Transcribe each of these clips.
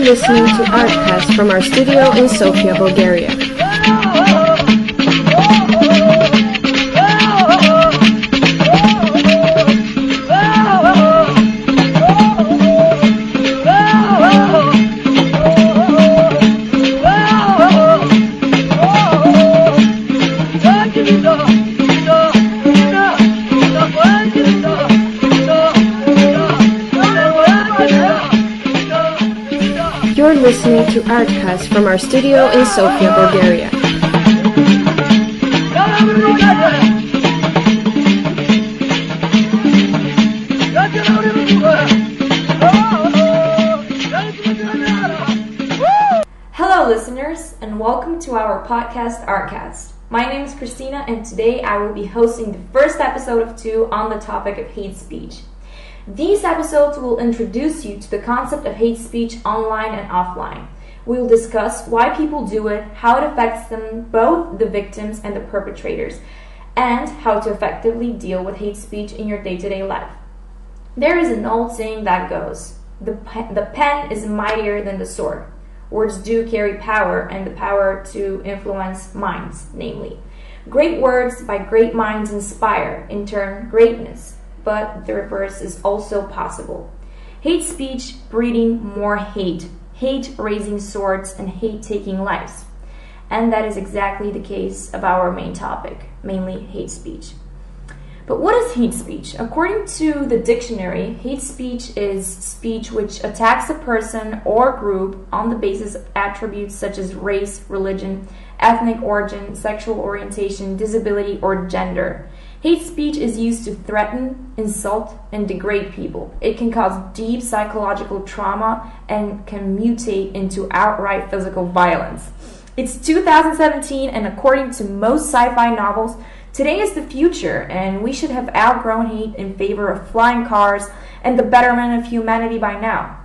listening to ARTCAST from our studio in Sofia, Bulgaria. You're listening to ARTCAST from our studio in Sofia, Bulgaria. Hello listeners, and welcome to our podcast ARTCAST. My name is Christina, and today I will be hosting the first episode of 2 on the topic of hate speech. These episodes will introduce you to the concept of hate speech online and offline. We will discuss why people do it, how it affects them, both the victims and the perpetrators, and how to effectively deal with hate speech in your day-to-day life. There is an old saying that goes, the pen is mightier than the sword. Words do carry power, and the power to influence minds, namely. Great words by great minds inspire, in turn, greatness. But the reverse is also possible. Hate speech breeding more hate raising swords, and hate taking lives. And that is exactly the case of our main topic, mainly hate speech. But what is hate speech? According to the dictionary, hate speech is speech which attacks a person or group on the basis of attributes such as race, religion, ethnic origin, sexual orientation, disability, or gender. Hate speech is used to threaten, insult, and degrade people. It can cause deep psychological trauma and can mutate into outright physical violence. It's 2017, and according to most sci-fi novels, today is the future, and we should have outgrown hate in favor of flying cars and the betterment of humanity by now.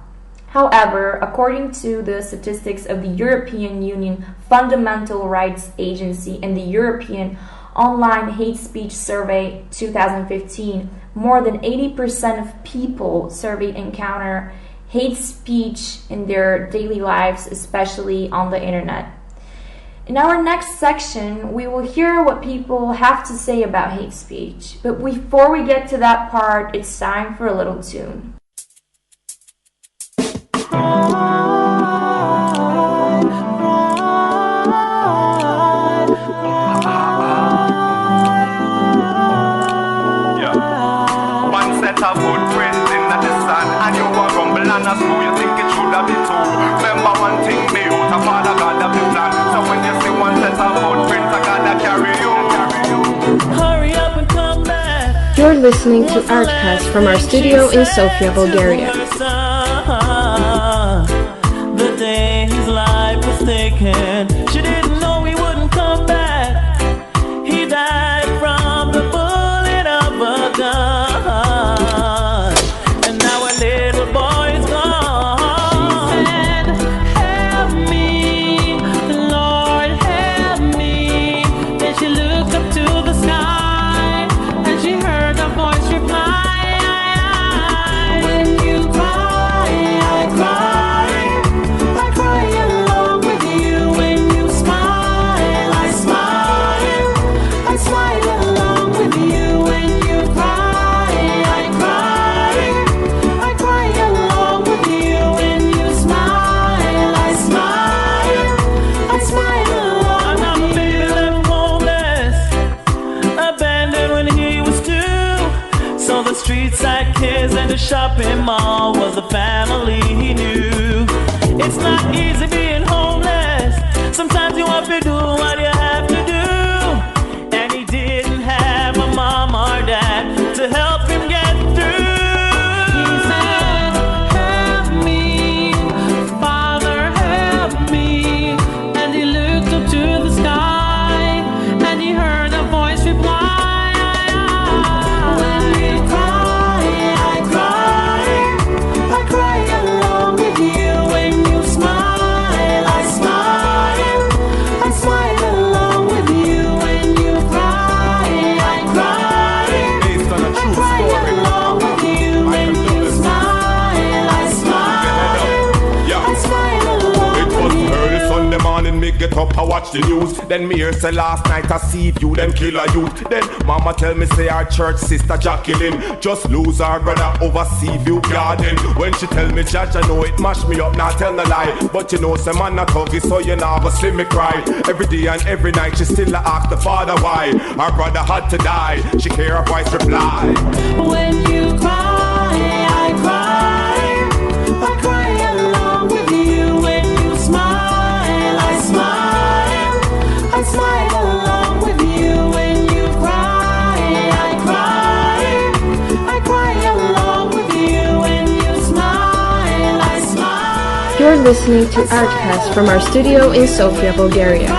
However, according to the statistics of the European Union Fundamental Rights Agency and the European Online Hate Speech Survey 2015, more than 80% of people surveyed encounter hate speech in their daily lives, especially on the internet. In our next section, we will hear what people have to say about hate speech. But before we get to that part, it's time for a little tune. Of footprints in the sun, and you are rumble and a screw. You think it should have been two. Remember one thing, me out of father God of the plan. So when you see one set of footprints, I gotta carry you. Hurry up and come back. You're listening to ARTCAST from our studio in Sofia, Bulgaria. The day his life was taken, she didn't know he wouldn't come back. He died from the bullet of a gun. And the shopping mall was a family he knew. It's not easy being homeless. Sometimes you have to do what you have to do. And he didn't have a mom or dad to help him get through. He said, help me, Father, help me. And he looked up to the sky, and he heard a voice reply. Smile, I smile, I smile. get up and watch the news. Then me hear say last night I see you, them kill a youth. Then mama tell me say our church sister Jacqueline just lose her brother over Sea View Garden. When she tell me judge, I know it mash me up, not tell no lie. But you know say man not huggy, so you know go see me cry. Every day and every night she still ask the father why her brother had to die. She hear her voice reply, when you cry, I cry. I cry along with you. When you smile, I smile. I smile along with you. When you cry, I cry. I cry along with you. When you smile, I smile. You're listening to ARTCAST from our studio in Sofia, Bulgaria.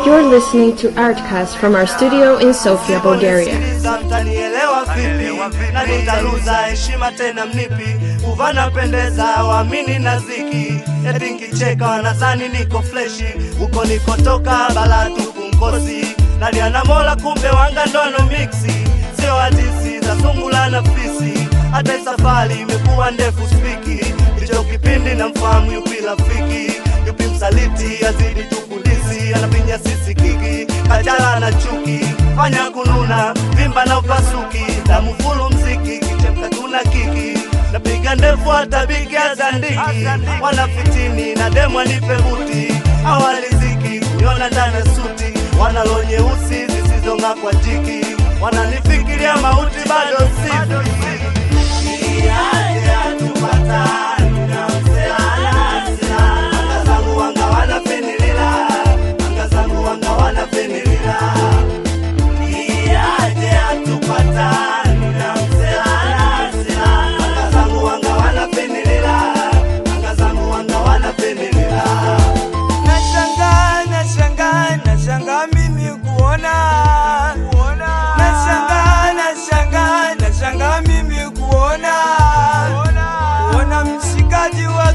You're listening to ARTCAST from our studio in Sofia, Bulgaria. Mtanielewa vipi na nitaluza heshima tena mnipi uvana pendeza waamini na ziki eti nkicheka wanadhani niko fleshi uko nikotoka bala tupu mkosi naliana mola kumbe wanga ndono mixi sio hadisi za sungula na fisi hata safari imekuwa ndefu spiki ndicho kipindi na mfahamu yupi rafiki yupi msaliti azidi tukulisi anapinya sisi kiki kajala na chuki fanya kununa vimba na upasuki damu fulu mziki kichemka tuna kiki napiga ndefu hata bigi azandiki wanafitini na demu anipe buti awaliziki kuiona ndani suti wanalonye usi zisizonga kwa jiki wananifikiria mauti bado sifi iya tupata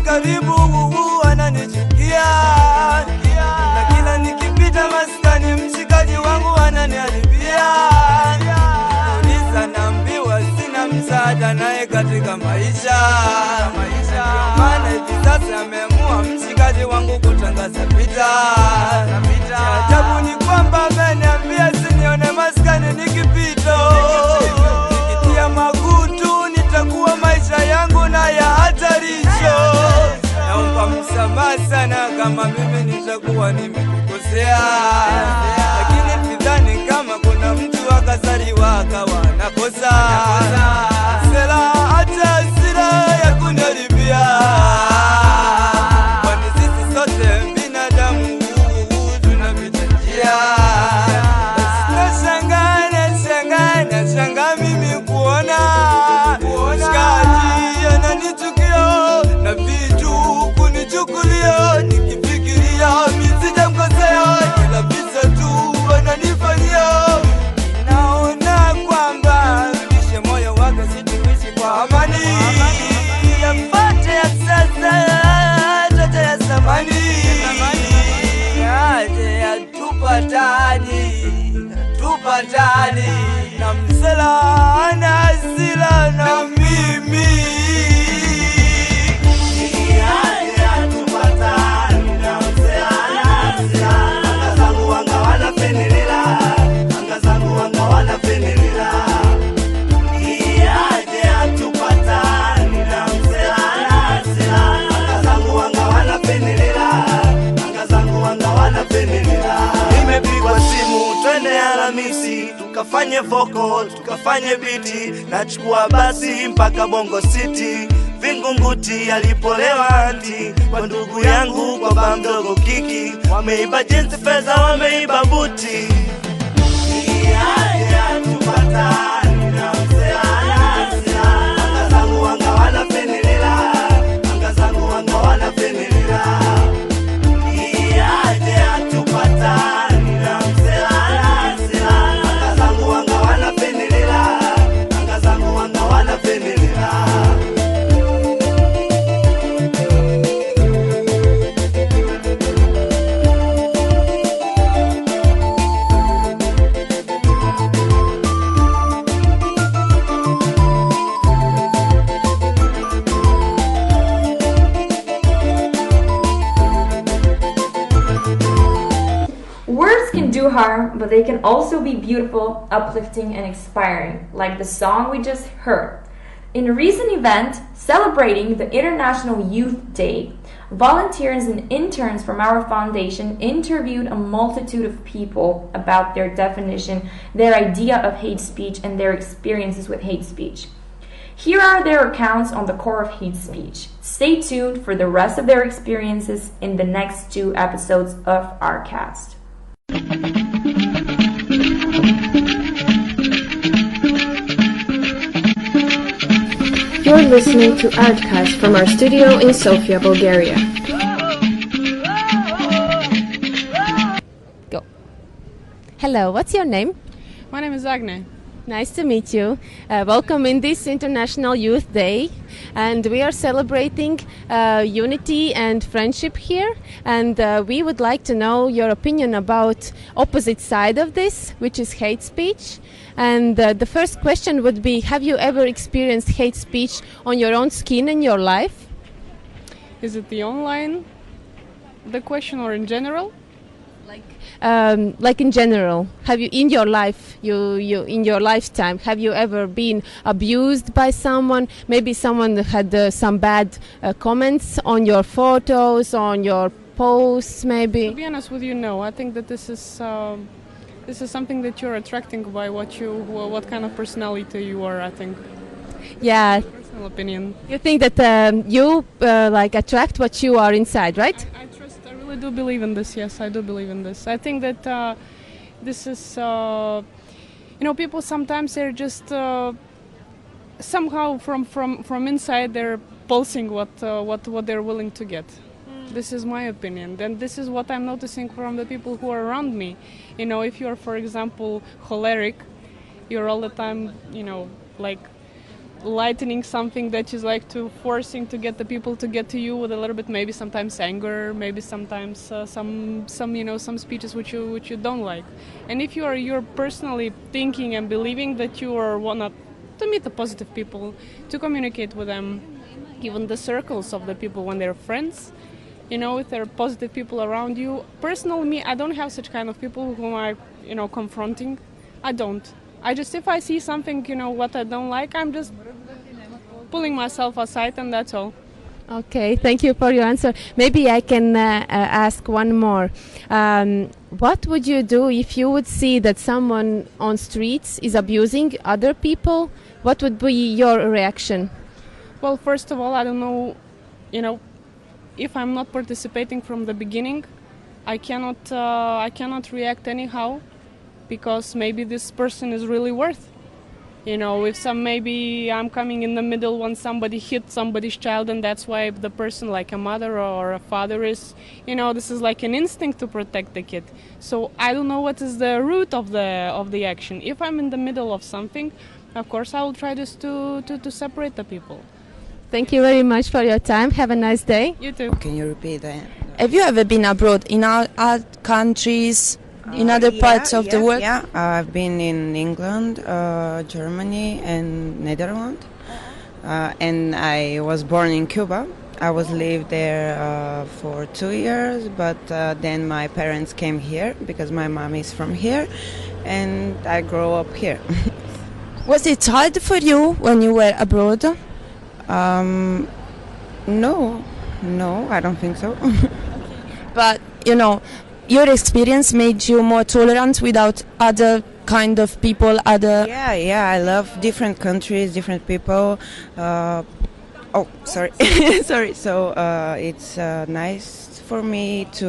karibu wananichukia na kila nikipita maskani mshikaji wangu wananiharibia Nisa naambiwa sina msaada naye katika maisha maana hivi sasa ameamua mshikaji wangu kutangaza vita ajabu ni kwamba ameniambia sinione maskani nikipita nikitia magutu nitakuwa maisha yangu na ya hatarisho naomba msamaha sana kama mimi nitakuwa nimekukosea lakini sidhani kama kuna mtu akazaliwa akawa nakosa sela hata hasira ya kunaribia kwani sisi sote binadamu tunapita njia nashangaa mimi kuona shikaji ananichukia na vitu kunichukulia nikifikiria misijamkosea kila visa tu ananifanyia naona kwamba rudishe moyo wake situishi kwa amani yapate ya sasa tote ya zamani yaje ya tupatani na msela ana asila na mimi tukafanye vocal, tukafanye biti nachukua basi mpaka Bongo City Vingunguti alipolewa anti kwa ndugu yangu kwa baba mdogo Kiki wameiba jinsi fedha wameiba buti tupatani na mzee but they can also be beautiful, uplifting, and inspiring, like the song we just heard. In a recent event celebrating the International Youth Day, volunteers and interns from our foundation interviewed a multitude of people about their definition, their idea of hate speech, and their experiences with hate speech. Here are their accounts on the core of hate speech. Stay tuned for the rest of their experiences in the next 2 episodes of ARTCAST. You're listening to ARTCAST from our studio in Sofia, Bulgaria. Go. Hello, what's your name? My name is Agne. Nice to meet you. Welcome in this International Youth Day. And we are celebrating unity and friendship here. And we would like to know your opinion about opposite side of this, which is hate speech. And the first question would be, have you ever experienced hate speech on your own skin in your life? Is it the online, the question, or in general? Like in general, have you in your life, you in your lifetime, have you ever been abused by someone? Maybe someone had some bad comments on your photos, on your posts, maybe. To be honest with you, no. I think that this is something that you're attracting by what kind of personality you are. I think. Yeah. Personal opinion. You think that you like attract what you are inside, right? I do believe in this. Yes, I do believe in this. I think that this is, people sometimes they're just somehow from inside they're pulsing what they're willing to get. This is my opinion. Then this is what I'm noticing from the people who are around me. If you're, for example, choleric, you're all the time, like lightening something that is like to forcing to get the people to get to you with a little bit, maybe sometimes anger, maybe sometimes some speeches which you don't like. And if you're personally thinking and believing that you are wanna to meet the positive people, to communicate with them, even the circles of the people when they're friends, if there are positive people around you. Personally, me, I don't have such kind of people whom I confronting. I don't. If I see something, what I don't like, I'm just pulling myself aside, and that's all. Okay, thank you for your answer. Maybe I can ask one more. What would you do if you would see that someone on streets is abusing other people? What would be your reaction? Well, first of all, I don't know, if I'm not participating from the beginning, I cannot react anyhow. Because maybe this person is really worth. If maybe I'm coming in the middle when somebody hit somebody's child, and that's why the person, like a mother or a father, is, this is like an instinct to protect the kid. So I don't know what is the root of the action. If I'm in the middle of something, of course I will try just to separate the people. Thank you very much for your time. Have a nice day. You too. Can you repeat that? Have you ever been abroad in other countries? In other parts of the world? Yeah, I've been in England, Germany, and Netherlands. And I was born in Cuba. I was lived there for 2 years, but then my parents came here because my mom is from here, and I grew up here. Was it hard for you when you were abroad? No, I don't think so. But, your experience made you more tolerant without other kind of people, Yeah, I love different countries, different people. Sorry. Sorry. So it's nice for me to...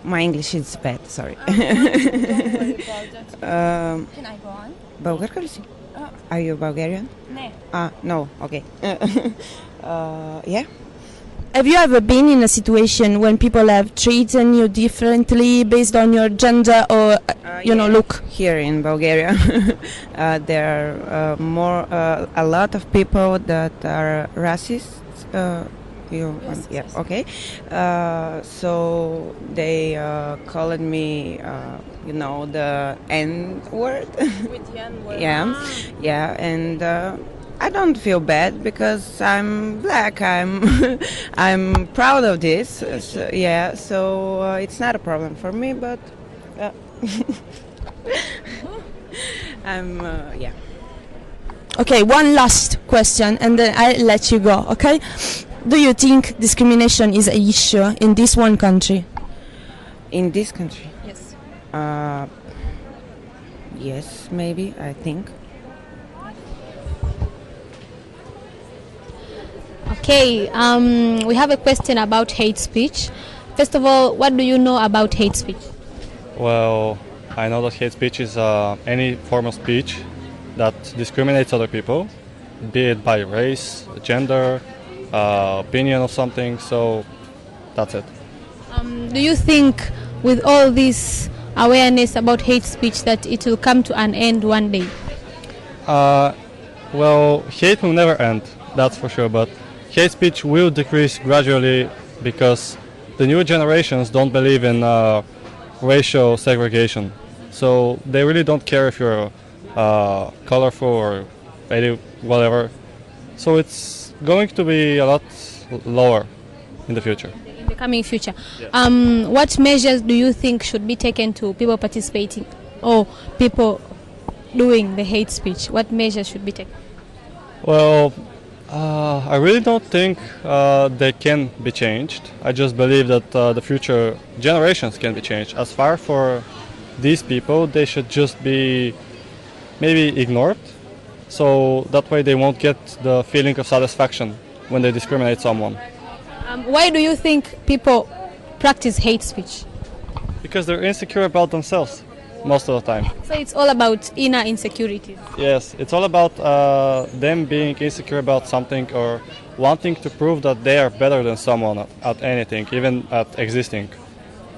my English is bad, sorry. Don't worry about it. Can I go on? Bulgar ли си? Are you Bulgarian? No, okay. Yeah. Have you ever been in a situation when people have treated you differently based on your gender or, look? Here in Bulgaria, there are a lot of people that are racist. Yes. Okay. So they called me, the N word. With the N word. Yeah, and I don't feel bad because I'm black. I'm proud of this. So it's not a problem for me. But Yeah. Okay, one last question and then I'll let you go, okay? Do you think discrimination is an issue in this one country? In this country? Yes. Yes, maybe, I think. Okay, we have a question about hate speech. First of all, what do you know about hate speech? Well, I know that hate speech is any form of speech that discriminates other people, be it by race, gender, opinion of something, so that's it. Do you think with all this awareness about hate speech that it will come to an end one day? Well, hate will never end, that's for sure, but hate speech will decrease gradually because the new generations don't believe in racial segregation. So they really don't care if you're colorful or whatever. So it's going to be a lot lower in the future. In the coming future. What measures do you think should be taken to people participating or people doing the hate speech? What measures should be taken? Well, I really don't think they can be changed. I just believe that the future generations can be changed. As far for these people, they should just be maybe ignored, so that way they won't get the feeling of satisfaction when they discriminate someone. Why do you think people practice hate speech? Because they're insecure about themselves most of the time. So it's all about inner insecurities. Yes, it's all about them being insecure about something or wanting to prove that they are better than someone at anything, even at existing.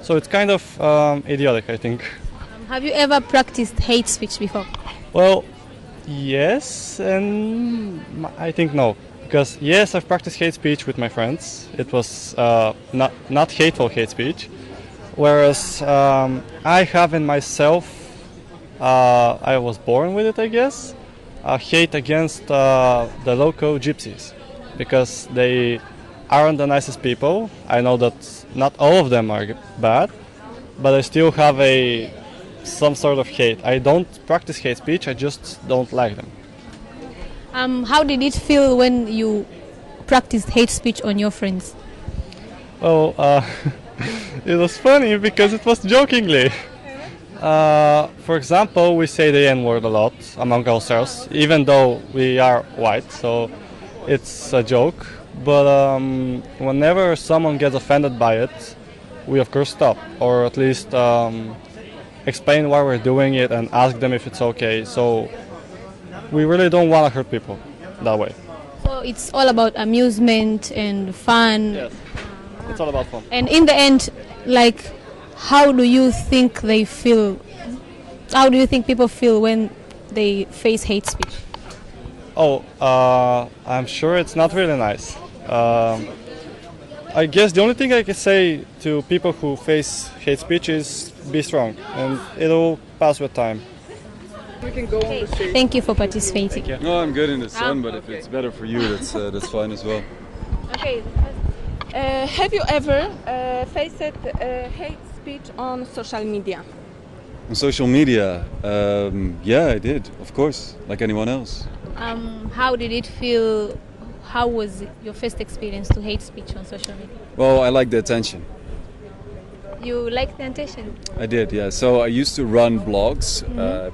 So it's kind of idiotic, I think. Have you ever practiced hate speech before? Well, yes, and I think no. Because yes, I've practiced hate speech with my friends. It was not hateful hate speech. Whereas I have in myself, I was born with it, I guess, hate against the local gypsies. Because they aren't the nicest people. I know that not all of them are bad, but I still have some sort of hate. I don't practice hate speech, I just don't like them. How did it feel when you practiced hate speech on your friends? Well, it was funny because it was jokingly. For example, we say the N-word a lot among ourselves, even though we are white, so it's a joke. But whenever someone gets offended by it, we of course stop, or at least explain why we're doing it and ask them if it's okay. So we really don't want to hurt people that way. So it's all about amusement and fun. Yes, it's all about fun. And in the end, like, how do you think they feel? How do you think people feel when they face hate speech? Oh, I'm sure it's not really nice. I guess the only thing I can say to people who face hate speech is be strong, and it'll pass with time. We can go on the street. Thank you for participating. No, I'm good in the sun, but if it's better for you, that's fine as well. Okay. Have you ever faced hate speech on social media? On social media, yeah, I did, of course, like anyone else. How did it feel? How was your first experience to hate speech on social media? Well, I like the attention. You liked the attention? I did, yeah. So I used to run blogs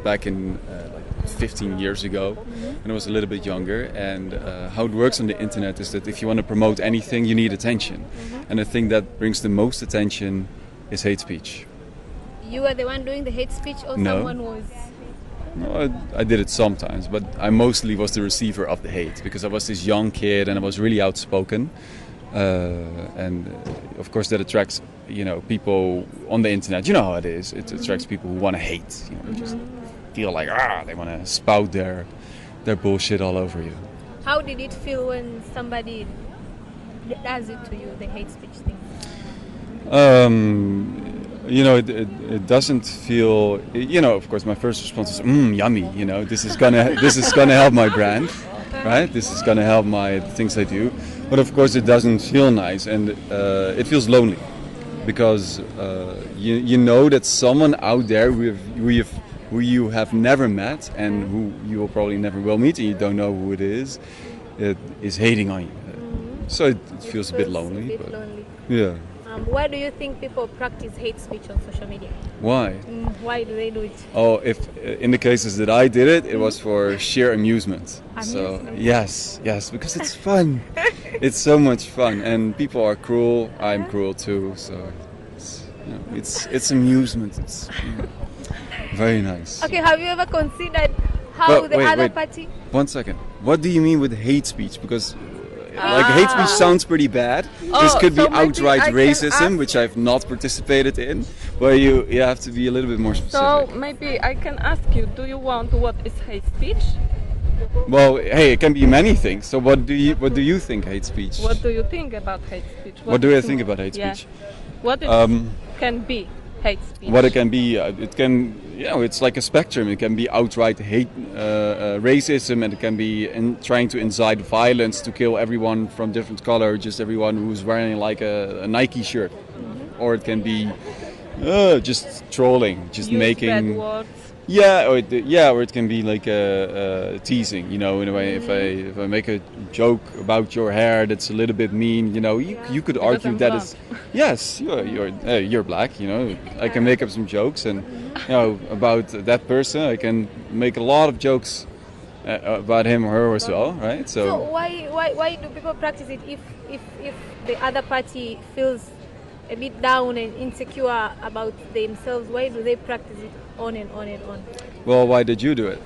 back in like 15 years ago, when I was a little bit younger. And how it works on the internet is that if you want to promote anything, you need attention. And the thing that brings the most attention is hate speech. You were the one doing the hate speech, or No. someone was? No, I did it sometimes, but I mostly was the receiver of the hate because I was this young kid and I was really outspoken. And of course that attracts, people on the internet. You know how it is. It attracts people who want to hate. Just feel like they want to spout their bullshit all over you. How did it feel when somebody does it to you, the hate speech thing? It doesn't feel. Of course, my first response is, yummy. This is gonna help my brand, right? This is gonna help my things I do. But of course, it doesn't feel nice, and it feels lonely. because you know that someone out there who you have never met and who you will probably never will meet, and you don't know who it is hating on you. So it feels a bit lonely. Yeah. Why do you think people practice hate speech on social media? Why? Why do they do it? Oh, if in the cases that I did it, it was for sheer amusement. So yes, because it's fun. It's so much fun, and people are cruel. I'm cruel too. So it's amusement. It's very nice. Okay, have you ever considered how the other party? 1 second. What do you mean with hate speech? Because hate speech sounds pretty bad. This could be outright racism, which I've not participated in, where you have to be a little bit more specific. So maybe I can ask you, do you want what is hate speech? Well, hey, it can be many things. So what do you think hate speech? What do you think about hate speech? What do I think about hate speech? What it can be hate speech? What it can be, it can, it's like a spectrum. It can be outright hate, racism, and it can be trying to incite violence to kill everyone from different color, just everyone who's wearing like a Nike shirt, or it can be just trolling, just making bad words. or it can be like teasing, in a way. If I make a joke about your hair that's a little bit mean, you could argue that it's you're black, I can make up some jokes, and about that person I can make a lot of jokes about him or her as well, right? So why do people practice it if the other party feels a bit down and insecure about themselves? Why do they practice it on and on and on? Well, why did you do it?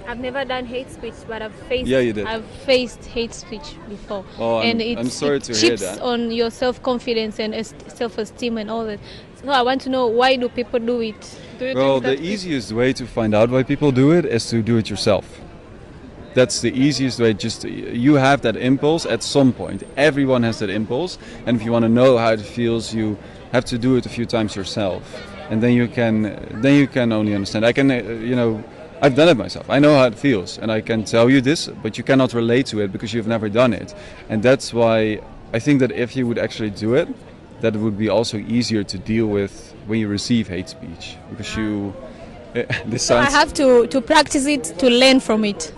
I've never done hate speech, but I've faced. Yeah, you did. I've faced hate speech before, and I'm sorry to hear that. It chips on your self-confidence and self-esteem and all that. So I want to know, why do people do it? Well, the easiest way to find out why people do it is to do it yourself. That's the easiest way. Just you have that impulse at some point. Everyone has that impulse, and if you want to know how it feels, you have to do it a few times yourself, and then you can only understand. I can, I've done it myself. I know how it feels, and I can tell you this, but you cannot relate to it because you've never done it, and that's why I think that if you would actually do it, that would be also easier to deal with when you receive hate speech, because So I have to practice it to learn from it.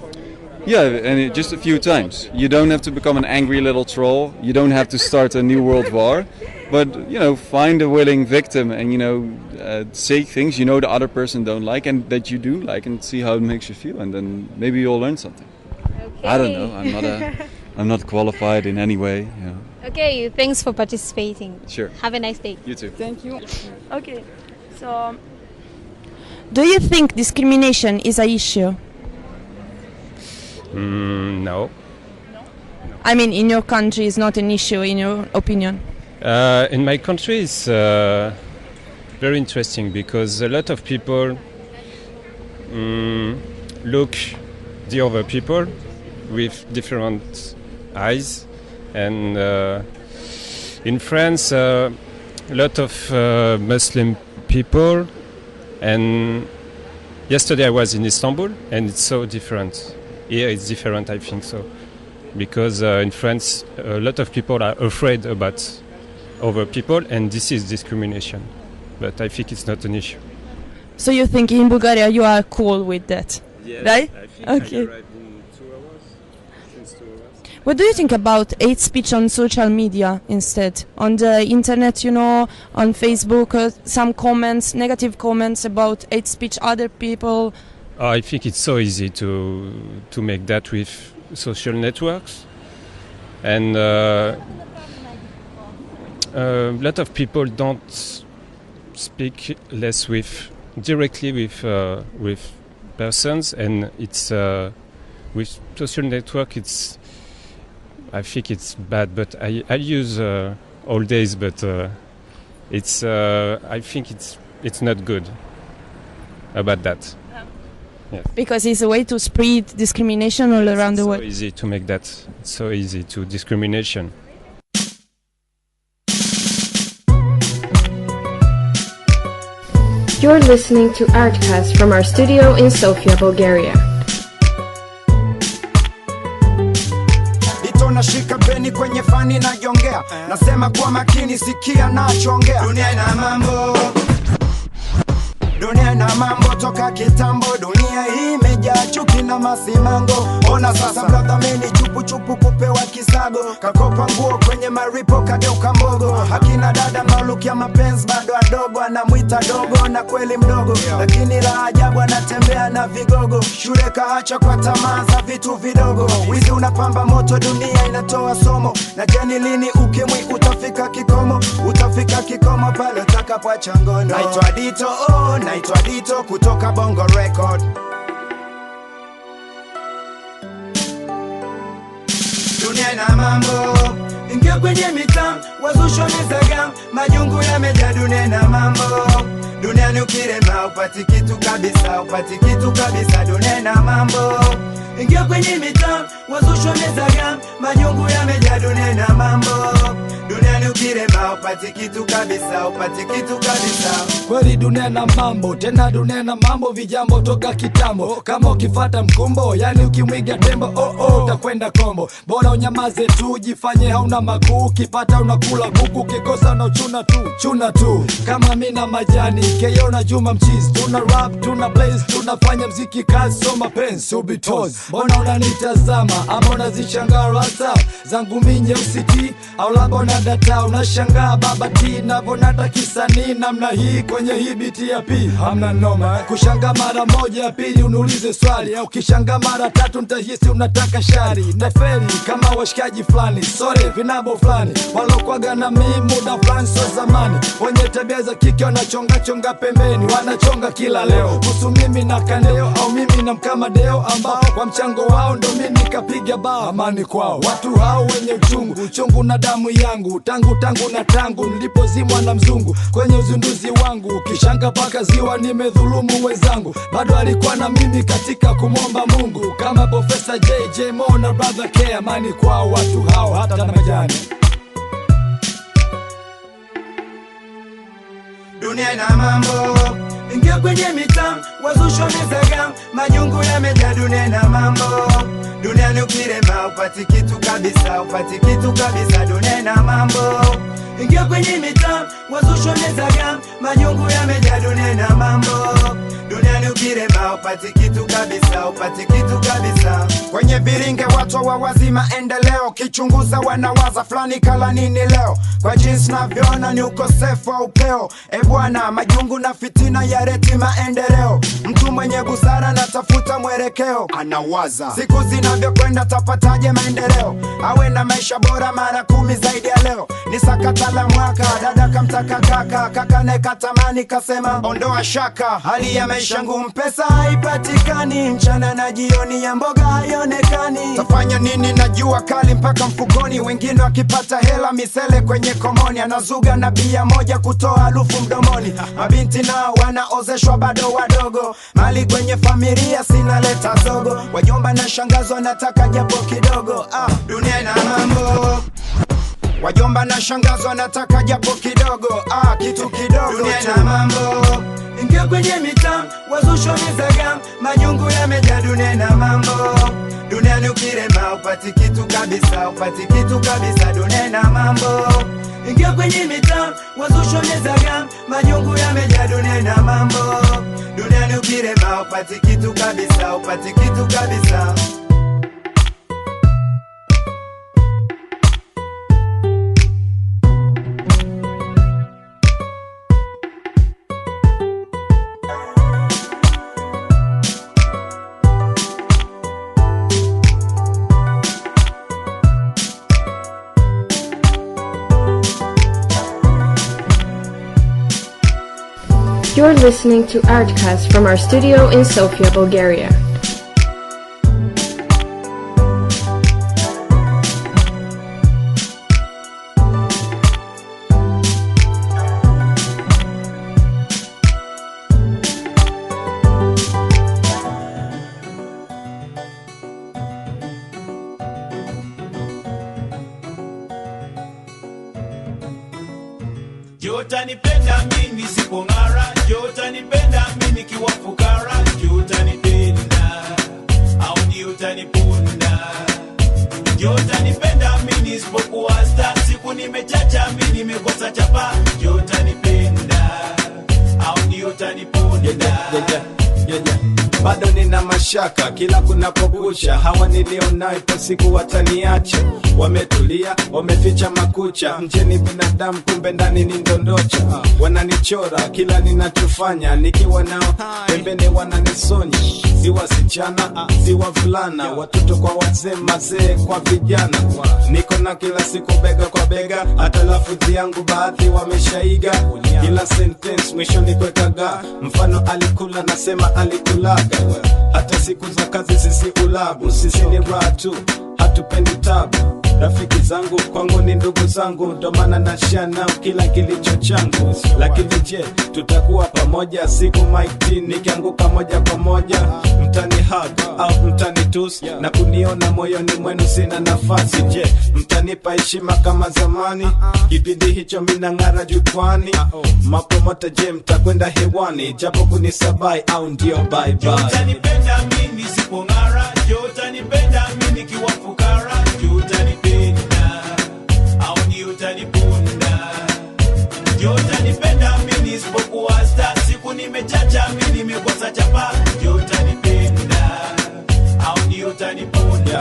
Yeah, and just a few times. You don't have to become an angry little troll. You don't have to start a new world war. But, find a willing victim and, say things the other person don't like and that you do like, and see how it makes you feel. And then maybe you'll learn something. Okay. I don't know. I'm not qualified in any way. Okay, thanks for participating. Sure. Have a nice day. You too. Thank you. Okay, so... Do you think discrimination is an issue? No. I mean, in your country, it's not an issue, in your opinion? In my country, it's very interesting because a lot of people look the other people with different eyes. And in France, a lot of Muslim people. And yesterday I was in Istanbul, and it's so different. Here it's different, I think so, because in France a lot of people are afraid about other people, and this is discrimination. But I think it's not an issue. So you think in Bulgaria you are cool with that, yes, right? I think okay. I arrived in 2 hours, since 2 hours. What do you think about hate speech on social media instead? On the internet, on Facebook, some comments, negative comments about hate speech, other people. I think it's so easy to make that with social networks, and a lot of people don't speak less directly with persons, and it's with social network. I think it's bad, but I use all days, but it's I think it's not good about that. Yes. Because it's a way to spread discrimination all around the world. It's so easy to make that. It's so easy to discrimination. You're listening to ARTCAST from our studio in Sofia, Bulgaria. nashika peni kwenye fani na jongea. Nasema kwa makini, sikia nachoongea. Dunia ina mambo, dunia ina mambo toka kitambo. Dunia hii imejaa chuki na masimango. Ona sasa brother, mimi chupu chupu kupewa kisago. Kakopa nguo kwenye maripo kageuka mbogo. Hakina dada malukia mapenzi bado adogo. Anamuita dogo na kweli mdogo, lakini la ajabu anatembea na vigogo. Shule kaacha kwa tamaa za vitu vidogo. Wizi unapamba moto, dunia inatoa somo. Na jeni lini ukimwi utafika kikomo. Utafika kikomo pale utakapoacha ngono. Naitwa Dito, naitwa Dito kutoka Bongo Record. Dunia ina mambo, ingia kwenye mitaa, wazusho mizaga, majungu yamejaa. Dunia ina mambo, dunia ni ukirema upati kitu kabisa, upati kitu kabisa. Dunia ina mambo, ingia kwenye mitaa, wazusho mizaga, majungu yamejaa. Dunia ina mambo, dunia ni ukirema upati kitu kabisa, upati kitu kabisa. Kweli dunia na mambo, tena dunia na mambo, vijambo toka kitambo. Kama ukifata mkumbo, yani ukimwiga tembo, utakwenda kombo. Bora unyamaze tu, jifanye hauna makuu. Ukipata unakula kuku, ukikosa na uchuna tu, chuna tu. Kama mina majani, Keyo na Juma Mchizi. Tuna rap, tuna blaze, tunafanya mziki kazi, so mapenzi, ubitozi. Bona unanitazama, ama unazishangaa rasa zangu minye usiti, au labda unadata, unashangaa baba T navonata kisanii namna hii kwenye hii biti ya P. Hamna noma, kushanga mara moja ya pili unulize swali, au kishanga mara tatu nitahisi unataka shari. Naferi kama washikaji flani, sore vinabo flani, walokwaga na mimi muda flani so zamani. Wenye tabia za kike wanachonga chonga pembeni, wanachonga kila leo kuhusu mimi na Kandeo, au mimi na Mkamadeo, ambao kwa mchango wao ndo mimi nikapiga bao. Amani kwao watu hao wenye uchungu, uchungu na damu yangu, tangu na tangu nilipozimwa na mzungu kwenye uzinduzi wangu. Kishanga paka ziwa nimedhulumu wenzangu, bado alikuwa na mimi katika kumomba Mungu. Kama Professor JJ Mo na Brother K, amani kwao watu hao hata na majani. Dunia ina mambo, ingia kwenye mitaa, wazusho mizaga, majungu yamejaa. Dunia ina mambo, dunia ni ukirema upati kitu kabisa, upati kitu kabisa. Dunia ina mambo, ingia kwenye mitaa, wazusho mizaga, majungu yamejaa. Dunia ina mambo, dunia ni ukirema upati kitu kabisa, upati kitu kabisa. Kwenye viringe watu wawazi maendeleo, kichunguza wanawaza flani kala nini leo. Kwa jinsi navyoona ni ukosefu wa upeo. Bwana, majungu na fitina ya reti maendeleo. Mtu mwenye busara natafuta mwelekeo, anawaza siku zinavyokwenda tapataje maendeleo. Awe na maisha bora mara 10 zaidi ya leo. Ni sakata la mwaka, dada kamtaka kaka, kaka nekatamani kasema ondoa shaka. Hali ya maisha ngumu, pesa haipatikani, mchana na jioni ya mboga haionekani. Tafanya nini na jua kali mpaka mfukoni, wengine wakipata hela misele kwenye komoni. Anazuga na bia moja kutoa harufu mdomoni. Mabinti nao wanaozeshwa bado wadogo, mali kwenye familia sinaleta zogo. Wajomba na shangazo nataka japo kidogo. Dunia ina mambo, wajomba na shangazo nataka japo kidogo. Kitu kidogo. Dunia ina mambo, ingia kwenye mitaa, wazusho mizaga, majungu yamejaa. Dunia ina mambo, dunia ni ukirema upati kitu kabisa, upati kitu kabisa. Dunia ina mambo, ingia kwenye mitaa, wazusho mizaga, majungu yamejaa. Dunia ina mambo, dunia ni ukirema upati kitu kabisa, upati kitu kabisa. You're listening to ARTCAST from our studio in Sofia, Bulgaria. Utanipenda mimi nisipong'ara, utanipenda mimi nikiwa fukara, utanipenda au ndio utanipenda, utanipenda Bado nina mashaka kila kunapokucha, hawa nilionao ipo siku wataniacha. Wametulia, wameficha makucha, mjeni binadamu kumbe ndani ni ndondocha. Wananichora kila ninachofanya, nikiwa nao pembeni wananisonya. Si wasichana, si wavulana, watoto kwa wazee, mazee kwa vijana. Niko na kila siku bega kwa bega, hata lafudhi yangu baadhi wameshaiga. Kila sentence mwisho ni kwekaga, mfano alikula nasema alikulaga. Hata siku za kazi sisi ulabu, sisi ni raha tu, hatupendi tabu. Rafiki zangu kwangu ni ndugu zangu, ndo maana nashare nao kila kilicho changu. Lakini je, tutakuwa pamoja siku maiti nikianguka moja kwa moja? Mtani hug au mtani tus na kuniona moyoni mwenu sina nafasi? Je, mtanipa heshima kama zamani? Kipindi hicho mina ng'ara jukwani. Mapromota je, mtakwenda hewani japo kunisabai au ndio bye bye? Utanipenda mimi nisipong'ara, utanipenda mimi nikiwa fukara, utanipenda au ndio utaniponda? Utanipenda mimi nisipokuwa star, siku nimechacha mimi nimekosa chapa, utanipenda au ndio utaniponda?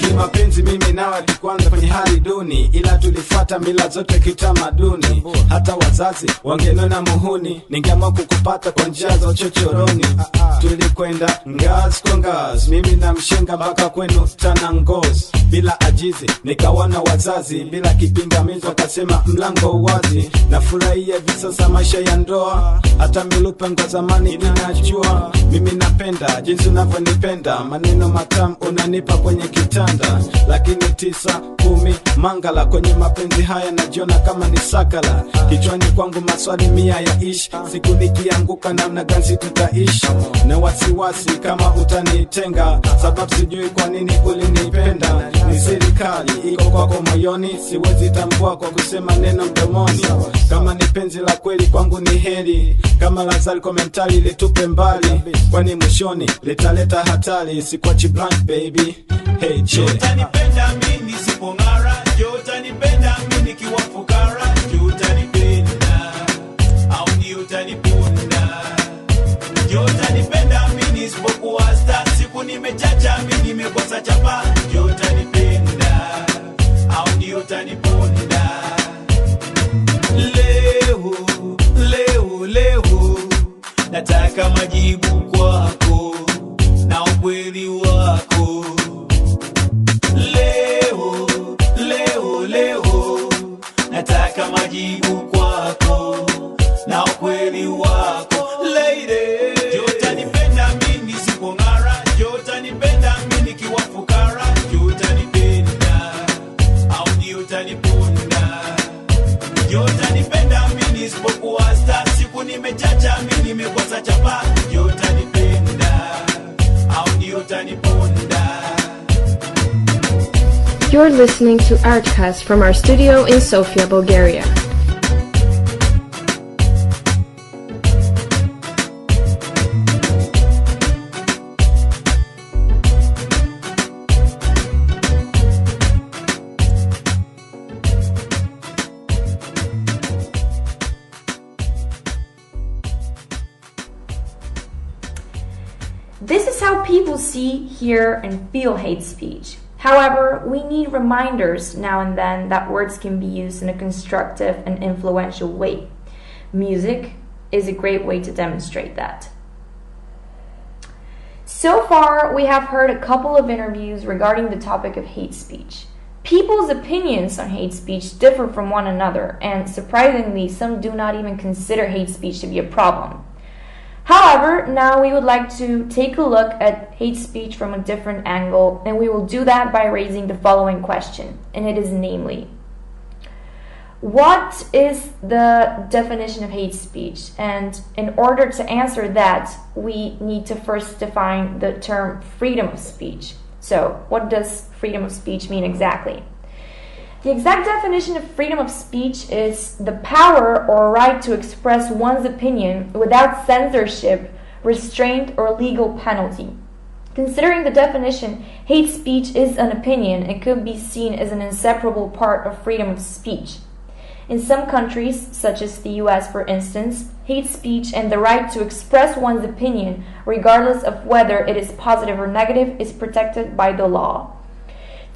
Kimapenzi mimi nawe tukwanza kwenye hali duni, ila tulifuata mila zote kitamaduni. Hata wazazi wangenona muhuni, ningeamua kukupata kwa njia za uchochoroni. Tulikwenda ngazi kwa ngazi, mimi na mshenga mpaka kwenu Tanangozi. Bila ajizi nikawana wazazi, bila kipingamizi wakasema mlango wazi. Nafurahia visasa maisha ya ndoa, hata milupa nga zamani ninajua. Mimi napenda jinsi unavyonipenda, maneno matamu unanipa kwenye kitanda. Lakini 9, 10 mangala kwenye mapenzi haya najiona kama ni sakala. Kichwani kwangu maswali 100 ya ishi, siku nikianguka namna gani tutaishi? Na wasiwasi kama utanitenga, sababu sijui kwa nini ulinipenda. Ni serikali iko kwako moyoni, siwezi tambua kwa kusema neno mdomoni. Kama ni penzi la kweli kwangu ni heri, kama Lazari komentari litupe mbali, kwani mwishoni litaleta hatari. Sikwachi blank baby, hey che. Utanipenda mimi nisipong'ara, utanipenda mimi nikiwa fukara, utanipenda au ndio utaniponda? Utanipenda mimi nisipokuwa star, siku nimechacha mimi nimekosa chapa, utanipenda au ndio utaniponda? Leo nataka majibu kwako na ukweli wako. Leo nataka majibu kwako na ukweli wako. Lady, utanipenda mimi nisipong'ara, utanipenda mimi nikiwa fukara, utanipenda au ndio utaniponda? Utanipenda mimi nisipokuwa star, siku nimechacha mimi nimekosa chapa, utanipenda au ndio utaniponda? You're listening to ARTCAST from our studio in Sofia, Bulgaria. This is how people see, hear, and feel hate speech. However, we need reminders now and then that words can be used in a constructive and influential way. Music is a great way to demonstrate that. So far, we have heard a couple of interviews regarding the topic of hate speech. People's opinions on hate speech differ from one another, and surprisingly, some do not even consider hate speech to be a problem. However, now we would like to take a look at hate speech from a different angle, and we will do that by raising the following question, and it is namely, what is the definition of hate speech? And in order to answer that, we need to first define the term freedom of speech. So, what does freedom of speech mean exactly? The exact definition of freedom of speech is the power or right to express one's opinion without censorship, restraint, or legal penalty. Considering the definition, hate speech is an opinion and could be seen as an inseparable part of freedom of speech. In some countries, such as the US for instance, hate speech and the right to express one's opinion, regardless of whether it is positive or negative, is protected by the law.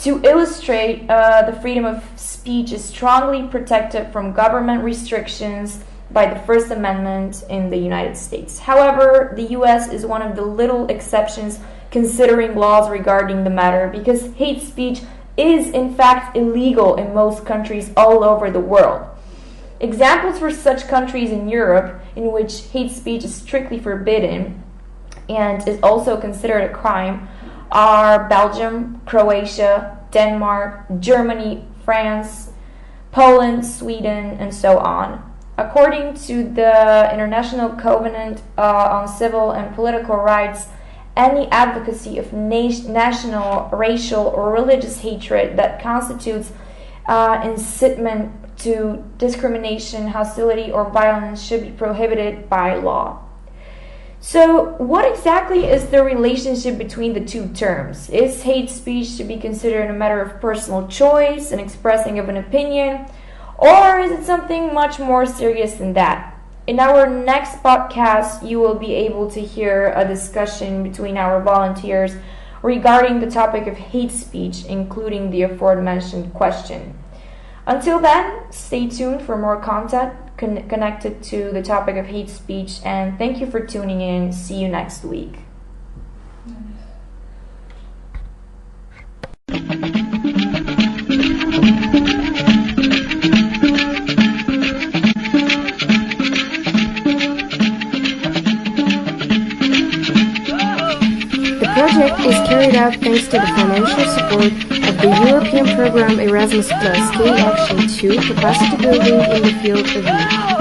To illustrate, the freedom of speech is strongly protected from government restrictions by the First Amendment in the United States. However, the US is one of the little exceptions considering laws regarding the matter, because hate speech is in fact illegal in most countries all over the world. Examples for such countries in Europe in which hate speech is strictly forbidden and is also considered a crime are Belgium, Croatia, Denmark, Germany, France, Poland, Sweden, and so on. According to the International Covenant on Civil and Political Rights, any advocacy of national, racial, or religious hatred that constitutes incitement to discrimination, hostility, or violence should be prohibited by law. So, what exactly is the relationship between the two terms? Is hate speech to be considered a matter of personal choice and expressing of an opinion, or is it something much more serious than that? In our next podcast, you will be able to hear a discussion between our volunteers regarding the topic of hate speech, including the aforementioned question. Until then, stay tuned for more content connected to the topic of hate speech, and thank you for tuning in. See you next week. The project is carried out thanks to the financial support of the European program Erasmus Plus K Action 2 Capacity Building in the Field of Youth.